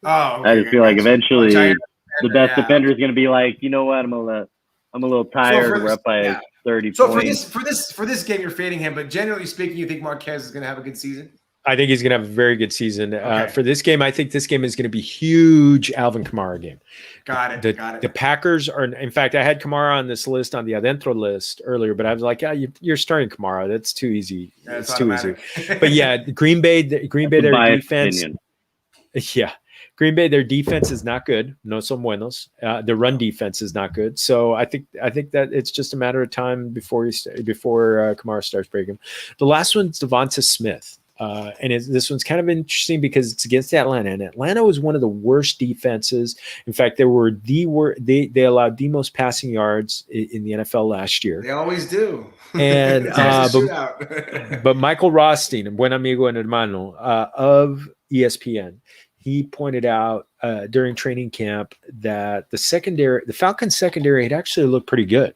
Oh, okay, I just feel like eventually the best defender is going to be like, you know what, I'm a little tired. We're up by 30 points. For this game, you're fading him. But generally speaking, you think Marquez is going to have a good season? I think he's going to have a very good season. For this game, I think this game is going to be huge Alvin Kamara game. Got it. The Packers are, in fact, I had Kamara on this list, on the Adentro list earlier, but I was like, you're starting Kamara. That's too easy. It's too easy. But yeah, Green Bay, their defense. Opinion. Yeah. Green Bay, their defense is not good. No son buenos. The run defense is not good. So I think that it's just a matter of time before Kamara starts breaking. The last one's Devonta Smith. And this one's kind of interesting because it's against Atlanta, and Atlanta was one of the worst defenses. In fact, they allowed the most passing yards in the NFL last year. They always do. And but Michael Rothstein, buen amigo and hermano of ESPN, he pointed out during training camp that the Falcons secondary had actually looked pretty good,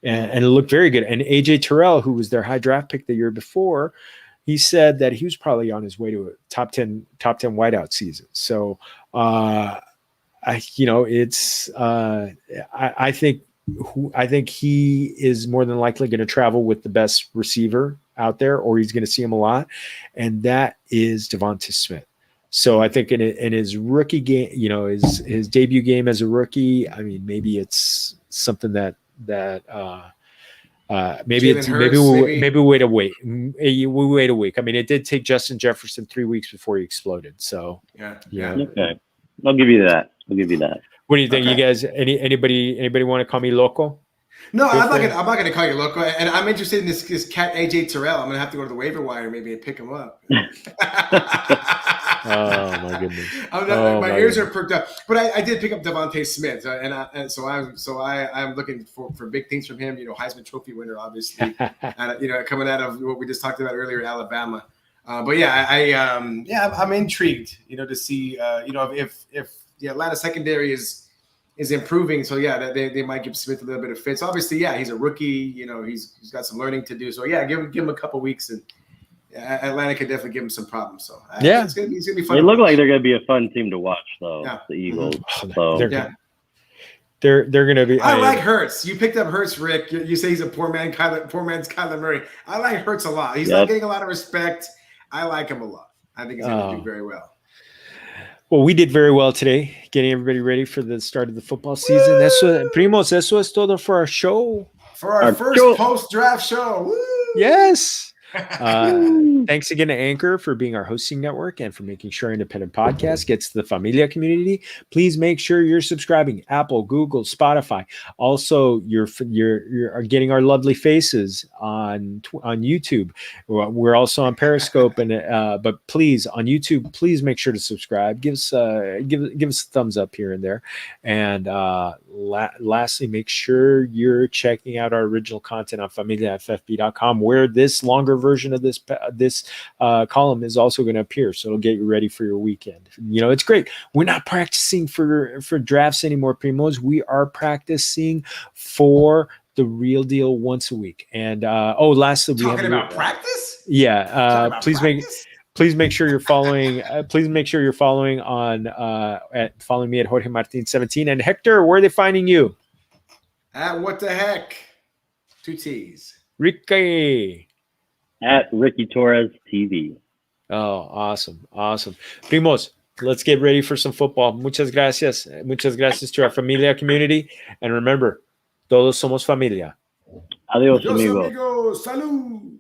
and it looked very good. And AJ Terrell, who was their high draft pick the year before, he said that he was probably on his way to a top 10 wideout season. So, I think he is more than likely going to travel with the best receiver out there, or he's going to see him a lot, and that is Devonta Smith. So I think in his rookie game, his debut game as a rookie, I mean, maybe it's something that. Maybe we wait a week. We wait a week. I mean, it did take Justin Jefferson 3 weeks before he exploded. So yeah. Okay, I'll give you that. What do you think, you guys? Anybody want to call me loco? No, I'm not gonna call you loco. And I'm interested in this cat AJ Terrell. I'm gonna have to go to the waiver wire maybe and pick him up. Oh my goodness! My ears are perked up, but I did pick up Devonta Smith, and so I'm looking for big things from him. Heisman Trophy winner, obviously, and coming out of what we just talked about earlier, Alabama. But yeah, I'm intrigued, to see, if the Atlanta secondary is improving. So yeah, they might give Smith a little bit of fit. So obviously, yeah, he's a rookie. He's got some learning to do. So yeah, give him a couple weeks and. Atlanta could definitely give him some problems. So it's gonna be fun. They look like they're gonna be a fun team to watch, though. Yeah. The Eagles. So they're gonna be. I like Hurts. You picked up Hurts, Rick. You say he's a poor man's Kyler Murray. I like Hurts a lot. He's not getting a lot of respect. I like him a lot. I think he's gonna do very well. Well, we did very well today, getting everybody ready for the start of the football season. Primos, eso es todo for our show. For our first post-draft show. Woo! Yes. Thanks again to Anchor for being our hosting network and for making sure Independent Podcast gets to the Familia community. Please make sure you're subscribing. Apple, Google, Spotify. Also, you're getting our lovely faces on YouTube. We're also on Periscope, but please on YouTube, please make sure to subscribe. Give us a thumbs up here and there. And lastly, make sure you're checking out our original content on familiaffb.com, where this longer version of this column is also going to appear, so it'll get you ready for your weekend. It's great. We're not practicing for drafts anymore, Primos. We are practicing for the real deal once a week. And lastly, talking about practice. Yeah, please make sure you're following. Please make sure you're following following me at Jorge Martin 17. And Hector, where are they finding you? At what the heck? 2 T's. Ricky. At Ricky Torres TV. Oh, awesome. Primos, let's get ready for some football. Muchas gracias. Muchas gracias to our Familia community. And remember, todos somos familia. Adiós, amigos. Salud.